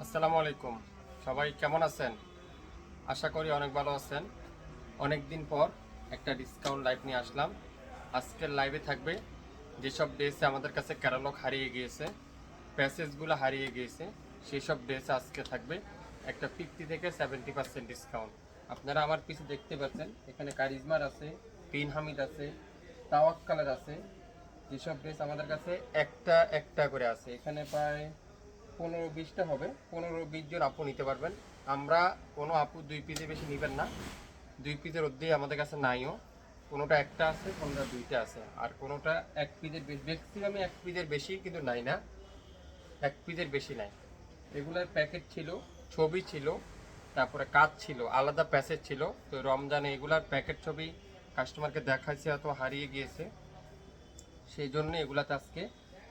আসসালামু আলাইকুম। সবাই কেমন আছেন? আশা করি অনেক ভালো আছেন। অনেক দিন পর একটা ডিসকাউন্ট লাইভ নিয়ে আসলাম। আজকের লাইভে থাকবে যেসব ড্রেসে আমাদের কাছে ক্যাটালগ হারিয়ে গিয়েছে, প্যাসেজগুলো হারিয়ে গিয়েছে, সেই সব ড্রেসে আজকে থাকবে একটা 50 থেকে 70% ডিসকাউন্ট। আপনারা আমার পিছে দেখতে পাচ্ছেন, এখানে কারিজমার আছে, পিন হামিদ আছে, তাওয়াক্কালের আছে। যেসব ড্রেস আমাদের কাছে একটা একটা করে আছে, এখানে প্রায় 15-20টা হবে। 15-20 জন আপু নিতে পারবেন। আমরা কোনো আপু 2 পিসের বেশি নেবেন না, 2 পিসের অর্ধেই আমাদের কাছে নাইও। কোনোটা একটা আছে, কোনোটা 2টা আছে, আর কোনোটা 1 পিসের বেশি, ম্যাক্সিমামে 1 পিসের বেশি কিন্তু নাই না, 1 পিসের বেশি নাই। এগুলার প্যাকেট ছিল, ছবি ছিল, তারপরে কাজ ছিল, আলাদা প্যাসেজ ছিল। তো রমজানে এগুলার প্যাকেট ছবি কাস্টমারকে দেখাইছে, এত হারিয়ে গিয়েছে, সেই জন্য এগুলাতে আজকে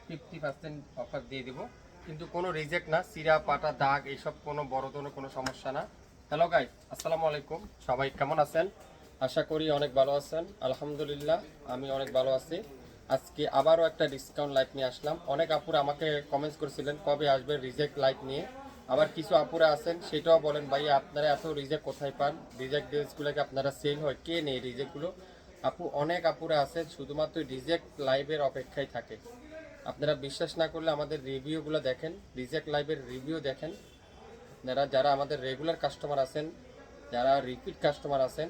50% অফার দিয়ে দিব। কিন্তু কোনো রিজেক্ট না, সিরা পাটা দাগ এইসব কোনো বড় ধরনের কোনো সমস্যা না। হ্যালো গাইস, আসসালামু আলাইকুম। সবাই কেমন আছেন? আশা করি অনেক ভালো আছেন। আলহামদুলিল্লাহ, আমি অনেক ভালো আছি। আজকে আবারও একটা ডিসকাউন্ট লাইভ নিয়ে আসলাম। অনেক আপুরা আমাকে কমেন্টস করেছিলেন কবে আসবে রিজেক্ট লাইভ নিয়ে। আবার কিছু আপুরা আছেন সেটাও বলেন, ভাই আপনারা এত রিজেক্ট কোথায় পান? রিজেক্ট ড্রেসগুলোকে আপনারা সেল হয়, কে নেই রিজেক্টগুলো? আপু, অনেক আপুরা আছে শুধুমাত্র রিজেক্ট লাইভের অপেক্ষায় থাকে। আপনারা বিশ্বাস না করলে আমাদের রিভিউগুলো দেখেন, রিজেক্ট লাইভের রিভিউ দেখেন। আপনারা যারা আমাদের রেগুলার কাস্টমার আছেন, যারা রিপিট কাস্টমার আছেন,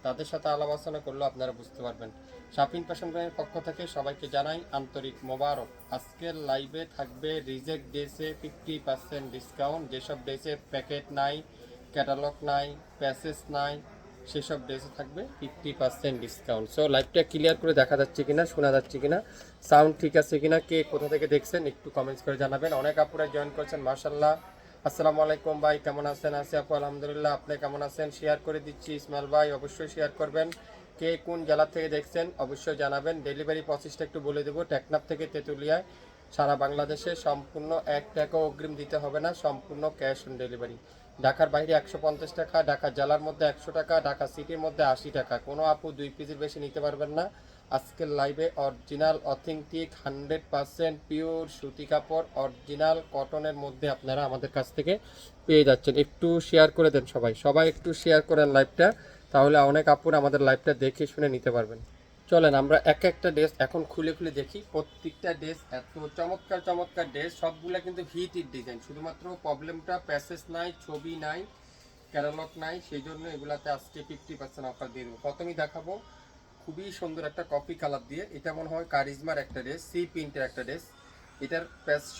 তাদের সাথে আলাপ আলোচনা করলেও আপনারা বুঝতে পারবেন। শাপিং ফ্যাশন ব্র্যান্ডের পক্ষ থেকে সবাইকে জানাই আন্তরিক মোবারক। আজকের লাইভে থাকবে রিজেক্ট ড্রেসে 50% ডিসকাউন্ট। যেসব ড্রেসে প্যাকেট নাই, ক্যাটালগ নাই, প্যাসেজ নাই, সেসব ড্রেসে থাকবে 50% ডিসকাউন্ট। সো লাইভটা ক্লিয়ার করে দেখা যাচ্ছে কিনা, শোনা যাচ্ছে কিনা, সাউন্ড ঠিক আছে কিনা, কে কোথা থেকে দেখছেন একটু কমেন্টস করে জানাবেন। অনেক আপুরা জয়েন করছেন, মাশাআল্লাহ। আসসালামু আলাইকুম ভাই, কেমন আছেন? আছি আপু, আলহামদুলিল্লাহ। আপনি কেমন আছেন? শেয়ার করে দিচ্ছি। ইসমাইল ভাই, অবশ্যই শেয়ার করবেন। কে কোন জেলা থেকে দেখছেন অবশ্যই জানাবেন। ডেলিভারি প্রসেসটা একটু বলে দেবো। টেকনাফ থেকে তেঁতুলিয়ায় সারা বাংলাদেশে সম্পূর্ণ 1 টাকাও অগ্রিম দিতে হবে না, সম্পূর্ণ ক্যাশ অন ডেলিভারি। ঢাকার বাইরে 150 টাকা, ঢাকা জেলার মধ্যে 100 টাকা, ঢাকা সিটির মধ্যে 80 টাকা। কোনো আপু 2 পিসের বেশি নিতে পারবেন না। আজকের লাইভে অরিজিনাল অথেন্টিক 100% পিওর সুতি কাপড়, অরিজিনাল কটনের মধ্যে আপনারা আমাদের কাছ থেকে পেয়ে যাচ্ছেন। একটু শেয়ার করে দেন সবাই, সবাই একটু শেয়ার করেন লাইভটা, তাহলে অনেক আপুর আমাদের লাইভটা দেখে শুনে নিতে পারবেন। চলেন আমরা এক একটা ড্রেস এখন খুলে খুলে দেখি। প্রত্যেকটা ড্রেস এত চমৎকার চমৎকার ড্রেস, সবগুলো কিন্তু হিট ডিজাইন। শুধুমাত্র প্রবলেমটা প্যাসেজ নাই, ছবি নাই, ক্যাটালগ নাই, সেই জন্য এগুলাতে আজকে 50% অফার দিয়ে দেবো। প্রথমেই দেখাবো খুবই সুন্দর একটা কফি কালার দিয়ে, এটা মনে হয় কারিজমার একটা ড্রেস, সি প্রিন্টের একটা ড্রেস। এটার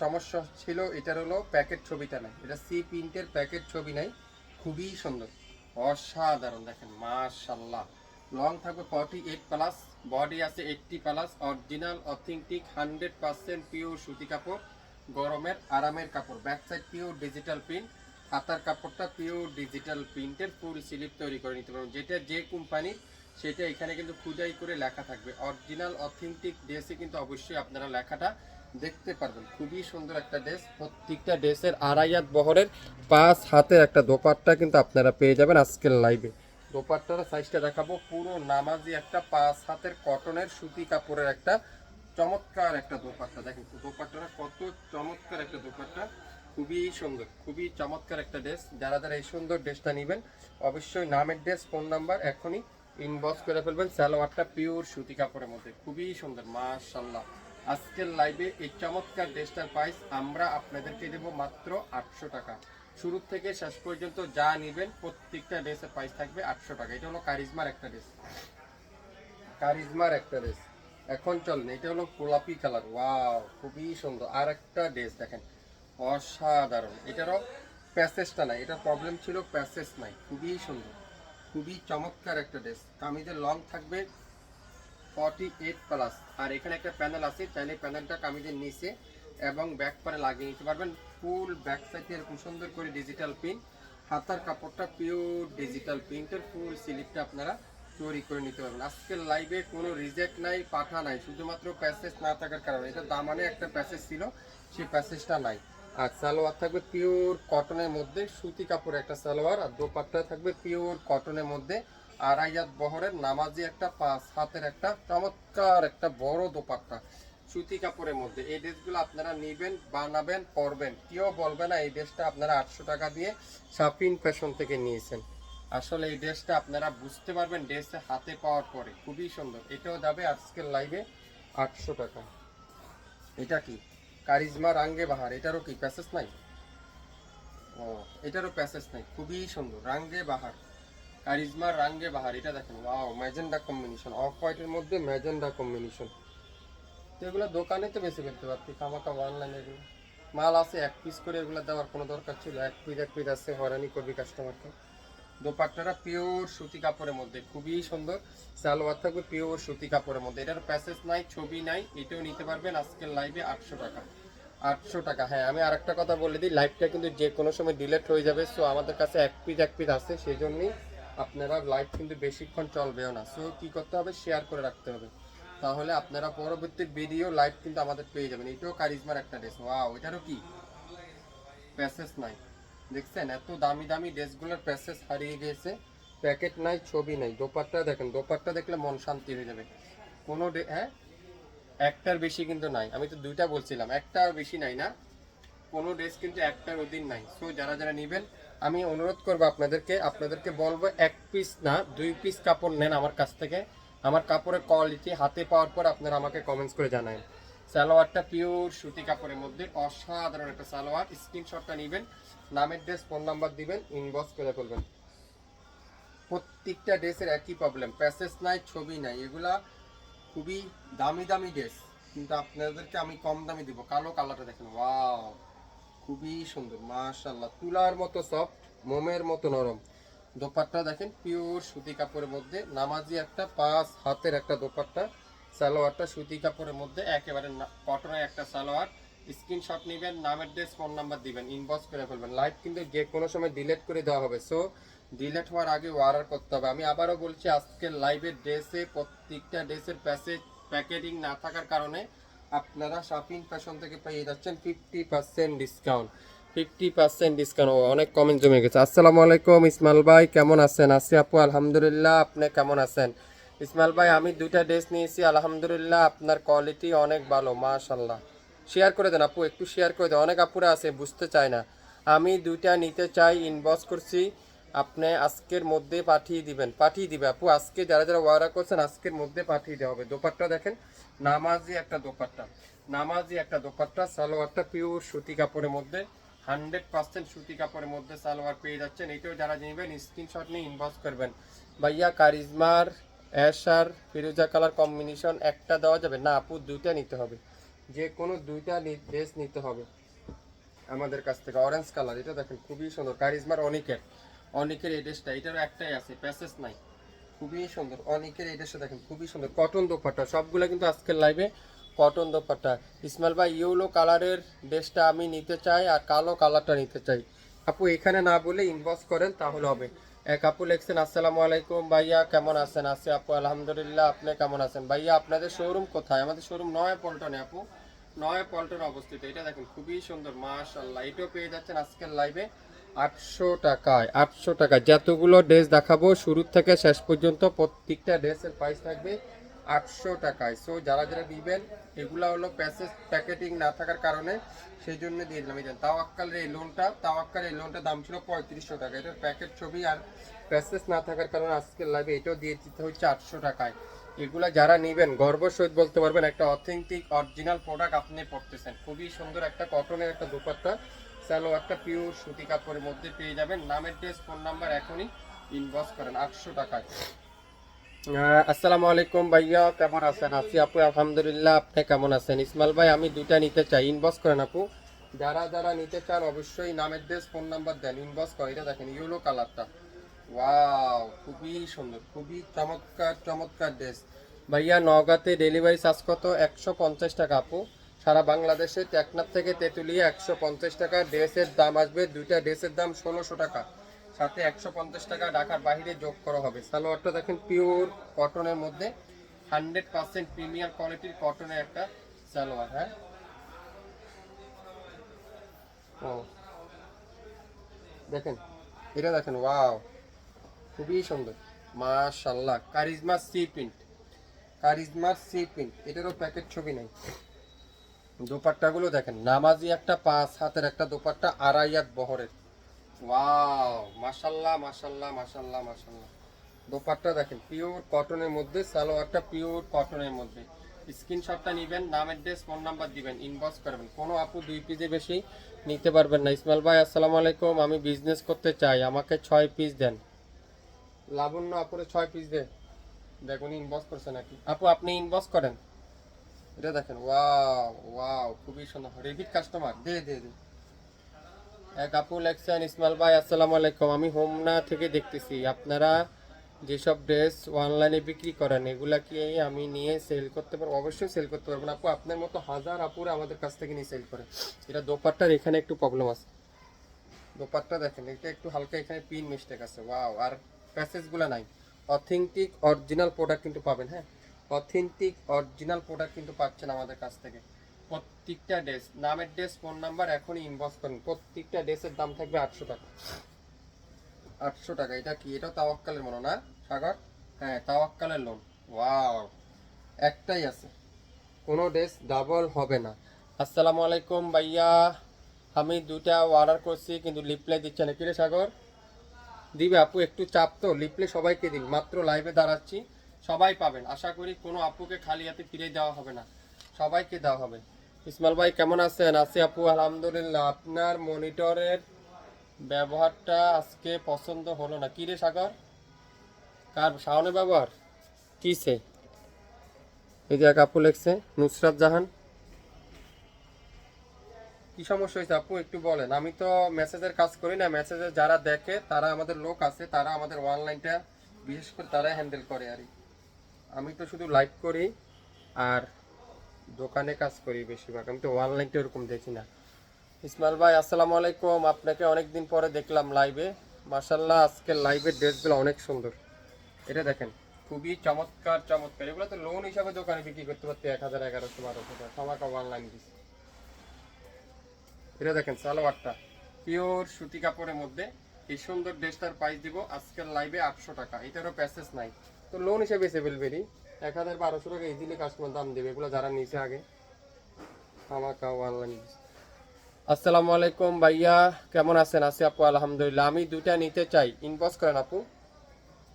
সমস্যা ছিল, এটার হলো প্যাকেট ছবিটা নাই, এটা সি প্রিন্টের প্যাকেট ছবি নাই। খুবই সুন্দর, অসাধারণ, দেখেন মাশাআল্লাহ। লং থাকবে 48+, বডি আছে 80+, অরিজিনাল অথেন্টিক 100% পিওর সুতি কাপড়, গরমের আরামের কাপড়। Back side pure digital print, হাতার কাপড়টা পিওর ডিজিটাল প্রিন্টের, ফুল স্লিপ তৈরি করে নিতে পারবেন। যেটা যে কোম্পানির সেটা এখানে কিন্তু খুদাই করে লেখা থাকবে। অরিজিনাল অথেন্টিক ড্রেসে কিন্তু অবশ্যই আপনারা লেখাটা দেখতে পারবেন। খুবই সুন্দর একটা ড্রেস। প্রত্যেকটা ড্রেসের 2.5 হাত বহরের 5 হাতের একটা দোপাট্টা কিন্তু আপনারা পেয়ে যাবেন আজকের লাইভে। দোপাট্টার সাইজটা দেখাবো, পুরো নামাজি একটা 5 হাতের কটনের সুতি কাপড়ের একটা চমৎকার একটা দোপাট্টা। দেখেন দোপাট্টাটা কত চমৎকার একটা দোপাট্টা, খুবই সুন্দর, খুবই চমৎকার একটা ড্রেস। যারা যারা এই সুন্দর ড্রেসটা নেবেন অবশ্যই নামের ড্রেস, ফোন নাম্বার এখনই ইনবক্স করে ফেলবেন। সালোয়ারটা পিওর সুতি কাপড়ের মধ্যে, খুবই সুন্দর মাশাআল্লাহ। আজকের লাইভে এই চমৎকার ড্রেসটার প্রাইস আমরা আপনাদেরকে দেবো মাত্র 800 টাকা। শুরু থেকে শেষ পর্যন্ত যা নেবেন প্রত্যেকটা ড্রেসের প্রাইস থাকবে 800 টাকা। এটা হলো কারিজমার একটা ড্রেস, কারিজমার একটা ড্রেস। এখন চলেন, এটা হলো গোলাপি কালার, ওয়াও খুবই সুন্দর। আর একটা ড্রেস দেখেন, অসাধারণ। এটারও প্যাসেজটা নাই, এটার প্রবলেম ছিল প্যাসেজ নাই, খুবই সুন্দর, খুবই চমৎকার একটা ড্রেস। কামিজের লং থাকবে 48+, আর এখানে একটা প্যানেল আছে, চাইলে প্যানেলটা কামিজের নিচে এবং ব্যাক পারে লাগিয়ে নিতে পারবেন। ফুল ব্যাক সাইডে এরকম সুন্দর করে ডিজিটাল প্রিন্ট, হাতার কাপড়টা পিওর ডিজিটাল প্রিন্টের, ফুল স্লিপটা আপনারা তৈরি করে নিতে পারবেন। আজকের লাইভে কোনো রিজেক্ট নাই, পাঠা নাই, শুধুমাত্র প্যাসেজ না থাকার কারণে। এটা দামানে একটা প্যাসেজ ছিল, সেই প্যাসেজটা নাই। আর সালোয়ার থাকবে পিওর কটনের মধ্যে, সুতি কাপড়ের একটা সালোয়ার, আর দোপাট্টা থাকবে পিওর কটনের মধ্যে 2.5 হাত বহরের নামাজি একটা 5 হাতের একটা চমৎকার একটা বড় দোপাট্টা। সুতি কাপড়ের মধ্যে এই ড্রেসগুলো আপনারা নেবেন, বানাবেন, পরবেন, কেউ বলবে না এই ড্রেসটা আপনারা 800 টাকা দিয়ে শাপিন ফ্যাশন থেকে নিয়েছেন। আসলে এই ড্রেসটা আপনারা বুঝতে পারবেন ড্রেসে হাতে পাওয়ার পরে, খুবই সুন্দর। এটাও যাবে আজকের লাইভে 800 টাকা। এটা কি কারিজমা রাঙ্গে বাহার, এটারও কি প্যাসেজ নাই? ও, এটারও প্যাসেজ নাই, খুবই সুন্দর রাঙ্গে বাহার, কারিজমা রাঙ্গে বাহার। এটা দেখেন, ওয়াও, ম্যাজেন্ডা কম্বিনেশন, অফ হোয়াইটের মধ্যে ম্যাজেন্ডা কম্বিনেশন। তো এগুলো দোকানে তো বেশি ফেলতে পারতি, খামাখা অনলাইনে এগুলো মাল আছে 1 পিস করে, এগুলো দেওয়ার কোনো দরকার ছিল? 1 পিস আছে, হয়রানি করবি কাস্টমারকে। দোপাট্টাটা পিওর সুতি কাপড়ের মধ্যে, খুবই সুন্দর। সালোয়ার থাকবে পিওর সুতি কাপড়ের মধ্যে, এটার প্যাসেজ নাই, ছবি নাই। এটাও নিতে পারবেন আজকের লাইভে 800 টাকা। 800 টাকা। হ্যাঁ, আমি আরেকটা কথা বলে দিই, লাইভটা কিন্তু যে কোনো সময় ডিলেট হয়ে যাবে। সো আমাদের কাছে 1 পিস আছে, সেই জন্যই আপনারা লাইভ কিন্তু বেশিক্ষণ চলবেও না। সো কি করতে হবে, শেয়ার করে রাখতে হবে, তাহলে আপনারা পরবর্তী ভিডিও লাইভ কিন্তু আমাদের পেয়ে যাবেন। এটাও কারিজমার একটা ড্রেস, ওয়াও, এটারও কি প্যাসেজ নাই। দেখছেন এত দামি দামি ড্রেসগুলোর প্যাসেজ হারিয়ে গিয়েছে, প্যাকেট নাই, ছবি নাই। দোপাট্টা দেখেন, দোপাট্টা দেখলে মন শান্তি হয়ে যাবে। কোনো হ্যাঁ, একটার বেশি কিন্তু নাই, আমি তো 2টা বলছিলাম, একটার বেশি নাই না, কোনো ড্রেস কিন্তু একটার অধীন নাই। সো যারা যারা নেবেন আমি অনুরোধ করবো আপনাদেরকে বলবো 1 পিস না 2 পিস কাপড় নেন আমার কাছ থেকে। আমার কাপড়ের কোয়ালিটি হাতে পাওয়ার পর আপনারা আমাকে কমেন্টস করে জানান। সালোয়ারটা পিওর সুতি কাপড়ের মধ্যে অসাধারণ একটা সালোয়ার। স্ক্রিনশটটা নেবেন, নামের ড্রেস, ফোন নাম্বার দিবেন, ইনবক্স করে ফেলবেন। প্রত্যেকটা ড্রেসের একই প্রবলেম, প্যাসেজ নাই, ছবি নাই। এগুলা খুবই দামি দামি ড্রেস, কিন্তু আপনাদেরকে আমি কম দামে দিব। কালো কালারটা দেখেন, ওয়াও, খুবই সুন্দর, মাশাআল্লাহ, তুলার মতো সফট, মোমের মতো নরম। দোপাট্টা দেখেন পিওর সুতি কাপড়ের মধ্যে, নামাজি একটা 5 হাতের একটা দোপাট্টা। সালোয়ারটা সুতি কাপড়ের মধ্যে একেবারে কটনের একটা সালোয়ার। স্ক্রিনশট নেবেন, নামের ড্রেস, ফোন নাম্বার দিবেন, ইনবক্স করে ফেলবেন। লাইভ কিন্তু যে কোনো সময় ডিলিট করে দেওয়া হবে। সো ডিলিট হওয়ার আগে অর্ডার করতে হবে। আমি আবারও বলছি, আজকের লাইভের ড্রেসে প্রত্যেকটা ড্রেসের প্যাকেজিং না থাকার কারণে আপনারা শাপিং ফ্যাশন থেকে পেয়ে যাচ্ছেন 50% ডিসকাউন্ট। 50% ডিসকাউন্ট। অনেক কমেন্ট জমে গেছে। আসসালামু আলাইকুম ইসমাইল ভাই, কেমন আছেন? আছি আপু, আলহামদুলিল্লাহ, আপনি কেমন আছেন? ইসমাইল ভাই, আমি 2টা ড্রেস নিয়েছি, আলহামদুলিল্লাহ, আপনার কোয়ালিটি অনেক ভালো, মাশাআল্লাহ। শেয়ার করে দেন আপু, একটু শেয়ার করে দেন, অনেক আপুরা আছে বুঝতে চায় না। আমি 2টা নিতে চাই, ইনবক্স করছি, আপনি আজকের মধ্যে পাঠিয়ে দিবে আপু। আজকে যারা যারা অর্ডার করছেন আজকের মধ্যে পাঠিয়ে দেওয়া হবে। দোপাট্টা দেখেন, নামাজি একটা দোপাট্টা, সালোয়ারটা পিওর সুতি কাপড়ের মধ্যে, 100% সুতি কাপড়ের মধ্যে সালোয়ার পেয়ে যাচ্ছেন। এটাও যারা নেবেন স্ক্রিনশট নিয়ে ইনবক্স করবেন। ভাইয়া কারিজমার অ্যাশ আর ফিরোজা কালার কম্বিনেশন একটা দেওয়া যাবে না আপু? 2টা নিতে হবে, যে কোনো 2টা ড্রেস নিতে হবে আমাদের কাছ থেকে। অরেঞ্জ কালার, এটা দেখেন খুবই সুন্দর, কারিজমার অনেকের এই ড্রেসটা, এটারও একটাই আছে, প্যাসেজ নাই, খুবই সুন্দর। অনেকের এই ড্রেসটা দেখেন খুবই সুন্দর, কটন দোপাট্টা, সবগুলো কিন্তু আজকের লাইভে কটন দোপাট্টা। ইসমাইল ভাই, ইয়েলো কালারের ড্রেসটা আমি নিতে চাই আর কালো কালারটা নিতে চাই। আপু এখানে না বলে ইনবক্স করেন তাহলে হবে। এক আপু লিখছেন, আসসালামু আলাইকুম ভাইয়া, কেমন আছেন? আছি আপু, আলহামদুলিল্লাহ, আপনি কেমন আছেন? ভাইয়া আপনাদের শোরুম কোথায়? আমাদের শোরুম নয়া পল্টনে আপু, নয়া পল্টনে অবস্থিত। এটা দেখেন খুবই সুন্দর, মাশাআল্লাহ। এটাও পেয়ে যাচ্ছেন আজকের লাইভে 800 টাকায়। 800 টাকা। যতগুলো ড্রেস দেখাবো শুরু থেকে শেষ পর্যন্ত প্রত্যেকটা ড্রেসের প্রাইস থাকবে 800 টাকায়। সো যারা যারা দিবেন, এগুলা হলো প্যাকেটিং না থাকার কারণে সেই জন্য দিয়ে দিলাম। এই তাওয়াক্কালের এই লোনটা দাম ছিল 3500 টাকা। এটার প্যাকেট ছবি আর প্যাসেজ না থাকার কারণে আজকের লাইভে এটাও দিয়ে দিতে হচ্ছে 800 টাকায়। এগুলা যারা নেবেন গর্ব সহিত বলতে পারবেন একটা অথেন্টিক অরিজিনাল প্রোডাক্ট আপনি পড়তেছেন। খুবই সুন্দর একটা কটনের একটা দোপাট্টা, সালোয়ারটা পিওর সুতি কাপড়ের মধ্যে পেয়ে যাবেন। নামের ড্রেস, ফোন নাম্বার এখনই ইনবক্স করেন 800 টাকায়। আসসালামু আলাইকুম ভাইয়া, কেমন আছেন? আছি আপু, আলহামদুলিল্লাহ, আপনি কেমন আছেন? ইসমাইল ভাই, আমি 2টা নিতে চাই, ইনবক্স করেন আপু। যারা যারা নিতে চান অবশ্যই নামের ড্রেস, ফোন নাম্বার দেন, ইনবক্স করেন। এটা দেখেন ইয়েলো কালারটা, ওয়াও, খুবই সুন্দর, খুবই চমৎকার চমৎকার ড্রেস। ভাইয়া নওগাঁতে ডেলিভারি চার্জ কত? 150 টাকা আপু। সারা বাংলাদেশে টেকনাফ থেকে তেঁতুলিয়া 150 টাকা ড্রেসের দাম আসবে। 2টা ড্রেসের দাম 1600 টাকা, সাথে 150 টাকা ঢাকার বাইরে যোগ করা হবে। সালোয়ারটা দেখেন পিওর কটনের মধ্যে, 100% প্রিমিয়ার কোয়ালিটির কটনের একটা সালোয়ার। হ্যাঁ, ও দেখেন, এটা দেখেন, ওয়াও, খুবই সুন্দর, মাশাআল্লাহ। কারিজমার সি প্রিন্ট, এটারও প্যাকেট ছবি নেই। দোপাট্টাগুলো দেখেন, নামাজি একটা 5 হাতের একটা দোপাট্টা, 2.5 হাত বহরের। ওয়াও, মাশাল্লাহ মাশাল্লাহ মাশাল্লাহ মাশাল্লাহ। দোপাট্টা দেখেন পিওর কটনের মধ্যে, সালোয়ারটা পিওর কটনের মধ্যে। স্ক্রিনশটটা নেবেন, নাম অ্যাড্রেস ফোন নাম্বার দিবেন, ইনবক্স করবেন। কোনো আপু 2 পিসে বেশি নিতে পারবেন না। ইসমাইল ভাই আসসালামু আলাইকুম, আমি বিজনেস করতে চাই, আমাকে 6 পিস দেন। লাবণ্য আপুরে 6 পিস দেন। দেখুন ইনবক্স করছে নাকি আপু, আপনি ইনবক্স করেন। এটা দেখেন, ওয়াও ওয়াও, খুবই সুন্দর, রিপিট কাস্টমার। দে দে দে। এক আপু লেখছেন, ইসমাইল ভাই আসসালামু আলাইকুম, আমি হোমনা থেকে দেখতেছি আপনারা যেসব ড্রেস অনলাইনে বিক্রি করেন এগুলা কি আমি নিয়ে সেল করতে পারবো? অবশ্যই সেল করতে পারবেন আপু, আপনার মতো হাজার আপুরা আমাদের কাছ থেকে নিয়ে সেল করে। এটা দোপাট্টার এখানে একটু প্রবলেম আছে, দোপাট্টা দেখেন এটা একটু হালকা এখানে পিন মিস্টেক আছে। ওয়াও, আর প্যাসেজগুলো নাই। অথেন্টিক অরিজিনাল প্রোডাক্ট কিন্তু পাবেন। হ্যাঁ, অথেন্টিক অরিজিনাল প্রোডাক্ট কিন্তু পাচ্ছেন আমাদের কাছ থেকে। প্রত্যেকটা ড্রেস, নামের ড্রেস, ফোন নাম্বার এখনই ইনবক্স করেন। প্রত্যেকটা ড্রেসের দাম থাকবে 800 টাকা। 800 টাকা। এটা কি? এটা তাওয়াক্কালের মনে না সাগর? হ্যাঁ, তাওয়াক্কালের লোন। ওয়াও, একটাই আছে, কোনো ড্রেস ডাবল হবে না। আসসালামু আলাইকুম ভাইয়া, আমি 2টা অর্ডার করছি কিন্তু রিপ্লাই দিচ্ছে না। কিরে সাগর? দিবে আপু, একটু চাপ তো, লিপলে সবাইকে দিন। মাত্র লাইভে দাঁড়াচ্ছি, সবাই পাবেন। আশা করি কোনো আপুকে খালি হাতে ফিরে দেওয়া হবে না, সবাইকে দেওয়া হবে। ইসমাইল ভাই কেমন আছেন? আছি আপু আলহামদুলিল্লাহ। আপনার মনিটরের ব্যবহারটা আজকে পছন্দ হলো না। কিরে সাগর? কার শাওনের ব্যবহার? কিসে? এই যে এক আপু লেখছে, নুসরাত জাহান। কি সমস্যা হয়েছে আপু একটু বলেন। আমি তো মেসেজের কাজ করি না, মেসেজে যারা দেখে তারা আমাদের লোক আছে, তারা আমাদের অনলাইনটা বিশেষ করে তারাই হ্যান্ডেল করে। আর আমি তো শুধু লাইভ করি আর দোকানে কাজ করি বেশিরভাগ, আমি তো অনলাইনটা এরকম দেখি না। ইসমাইল ভাই আসসালামু আলাইকুম, আপনাকে অনেকদিন পরে দেখলাম লাইভে। মাশাল্লাহ, আজকের লাইভের ড্রেসগুলো অনেক সুন্দর। এটা দেখেন, খুবই চমৎকার চমৎকার। এগুলো তো লোন হিসাবে দোকানে বিক্রি করতে পারতে 1000, 1100, 1200 টাকা, আমাকে অনলাইন দিচ্ছে। এটা দেখেন সালোয়ারটা পিওর সুতি কাপড়ের মধ্যে, এই সুন্দর ড্রেসটার প্রাইস দিব আজকের লাইভে 800 টাকা। এটারও প্যাসেজ নাই, তো লোন হিসেবে এসেবেলবেরি 1000, 1200 টাকা ইজিলি কাস্টমার দাম দেবে। এগুলো যারা নিচে আগে আমাকে অনলাইন দিচ্ছে। আসসালামু আলাইকুম ভাইয়া, কেমন আছেন? আছি আপু আলহামদুলিল্লাহ, আমি 2টা নিতে চাই, ইনবক্স করেন আপু।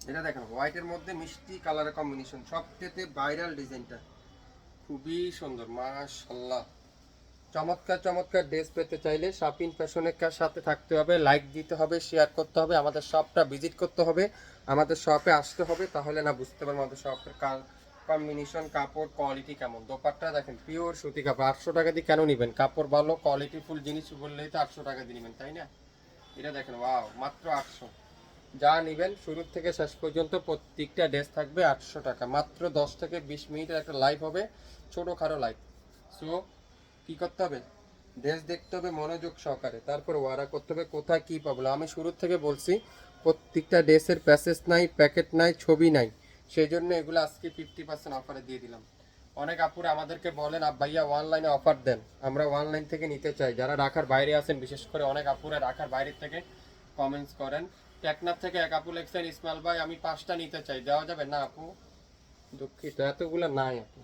এটা দেখেন হোয়াইটের মধ্যে মিষ্টি কালারের কম্বিনেশন, সবচেয়ে ভাইরাল ডিজাইনটা, খুবই সুন্দর মাশাআল্লাহ। চমৎকার চমৎকার ড্রেস পেতে চাইলে শাপিন ফ্যাশনের সাথে থাকতে হবে, লাইক দিতে হবে, শেয়ার করতে হবে, আমাদের শপটা ভিজিট করতে হবে, আমাদের শপে আসতে হবে, তাহলে না বুঝতে পারবো আমাদের শপের কম্বিনেশন, কাপড় কোয়ালিটি কেমন। দোপাট্টা দেখেন পিওর সুতি কাপড়। 800 টাকা দিয়ে কেন নেবেন? কাপড় ভালো, কোয়ালিটি ফুল জিনিস বললেই তো 800 টাকা দিয়ে নেবেন, তাই না? এটা দেখেন, ওয়াও, মাত্র 800। যা নেবেন শুরু থেকে শেষ পর্যন্ত প্রত্যেকটা ড্রেস থাকবে 800 টাকা। মাত্র 10 থেকে 20 মিনিটের একটা লাইভ হবে, ছোটোখাটো লাইভ। সো কি করতে হবে? ড্রেস দেখতে হবে মনোযোগ সহকারে, তারপর ওয়ারা করতে হবে কোথায় কি পাবো। আমি শুরু থেকে বলছি প্রত্যেকটা ড্রেসের প্যাসেজ নাই, প্যাকেট নাই, ছবি নাই, সেই জন্য এগুলো আজকে 50% অফারে দিয়ে দিলাম। অনেক আপুরা আমাদেরকে বলেন ভাইয়া অনলাইনে অফার দেন, আমরা অনলাইন থেকে নিতে চাই। যারা ঢাকার বাইরে আছেন, বিশেষ করে অনেক আপুরা ঢাকার বাইরে থেকে কমেন্টস করেন। টেকনাফ থেকে এক আপু লেখছেন, ইসমাইল ভাই আমি 5টা নিতে চাই, দেওয়া যাবে? না আপু, দুঃখিত, এতগুলো নাই আপু।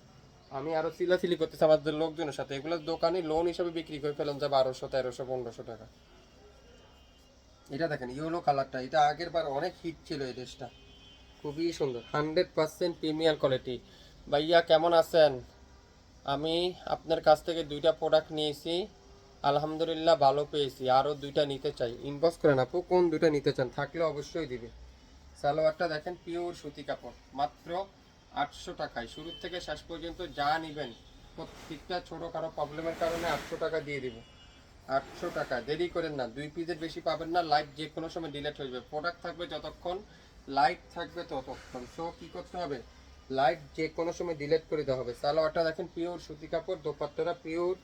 আমি আরো চিলাচিলি করতেছি আমাদের লোকজনের সাথে, এগুলো দোকানে লোন হিসাবে বিক্রি করে ফেলেন যা 1200, 1300, 1500 টাকা। এটা দেখেন ইয়েলো কালারটা, এটা আগের বার অনেক হিট ছিল এই ড্রেসটা, খুবই সুন্দর, 100% প্রিমিয়াম কোয়ালিটি। ভাইয়া কেমন আছেন? আমি আপনার কাছ থেকে 2টা প্রোডাক্ট নিয়েছি, আলহামদুলিল্লাহ ভালো পেয়েছি, আরও 2টা নিতে চাই। ইনবক্স করেন আপু, কোন 2টা নিতে চান, থাকলে অবশ্যই দিবে। সালোয়ারটা দেখেন পিওর সুতি কাপড়, মাত্র 800 টাকায়। শুরু থেকে শেষ পর্যন্ত যা নেবেন প্রত্যেকটা ছোটো কারো প্রবলেমের কারণে 800 টাকা দিয়ে দিব। 800 টাকা, দেরি করেন না, 2 পিসের বেশি পাবেন না। লাইভ যে কোনো সময় ডিলেট হয়ে যাবে, প্রোডাক্ট থাকবে যতক্ষণ, লাইভ থাকবে ততক্ষণ। সো কী করতে হবে? লাইভ যে কোনো সময় ডিলেট করে দেওয়া হবে। সালোয়ারটা দেখেন পিওর সুতি কাপড়, দোপাট্টাটা পিওর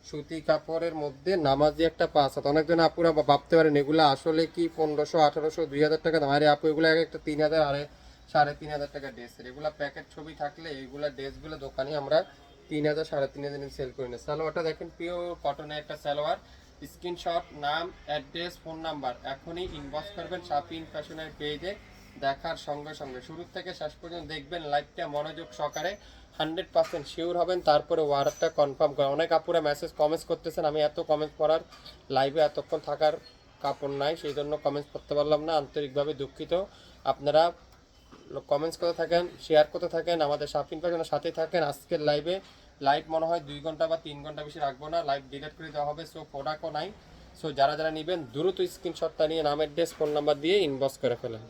সুতি কাপড়ের মধ্যে নামাজি একটা 5 হাত। অনেকজন আপুরা ভাবতে পারেন এগুলো আসলে কি 1500, 1800, 2000 টাকা দাম। আরে আপু, এগুলো একটা 3000, 3500 টাকা ড্রেসের। এগুলো প্যাকেট ছবি থাকলে এইগুলা ড্রেসগুলো দোকানে আমরা 3000, 3500 সেল করি না। সালোয়ারটা দেখেন পিওর কটনের একটা সালোয়ার। স্ক্রিনশট, নাম, অ্যাড্রেস, ফোন নাম্বার এখনই ইনবক্স করবেন শাপিন ফ্যাশনের পেজে, দেখার সঙ্গে সঙ্গে শুরু থেকে শেষ পর্যন্ত দেখবেন, লাইভটা মনোযোগ সহকারে 100% শিওর হবেন, তারপরে ওয়ার্ডটা কনফার্ম করেন। অনেক আপুরা মেসেজ কমেন্টস করতেছেন, আমি এত কমেন্টস পড়ার লাইভে এতক্ষণ থাকার কাপড় নাই, সেই জন্য কমেন্টস করতে পারলাম না, আন্তরিকভাবে দুঃখিত। আপনারা কমেন্টস করতে থাকেন, শেয়ার করতে থাকেন, আমাদের শাপিং ফ্যাশনের সাথে থাকেন। আজকের লাইভ মনে হয় 2 ঘন্টা বা 3 ঘন্টা বেশি রাখবো না, লাইভ ডিলিট করে দেওয়া হবে। সো প্রোডাক্টও নাই। সো যারা যারা নেবেন দ্রুত স্ক্রিনশটটা নিয়ে নামের ড্রেস ফোন নাম্বার দিয়ে ইনবক্স করে ফেলেন।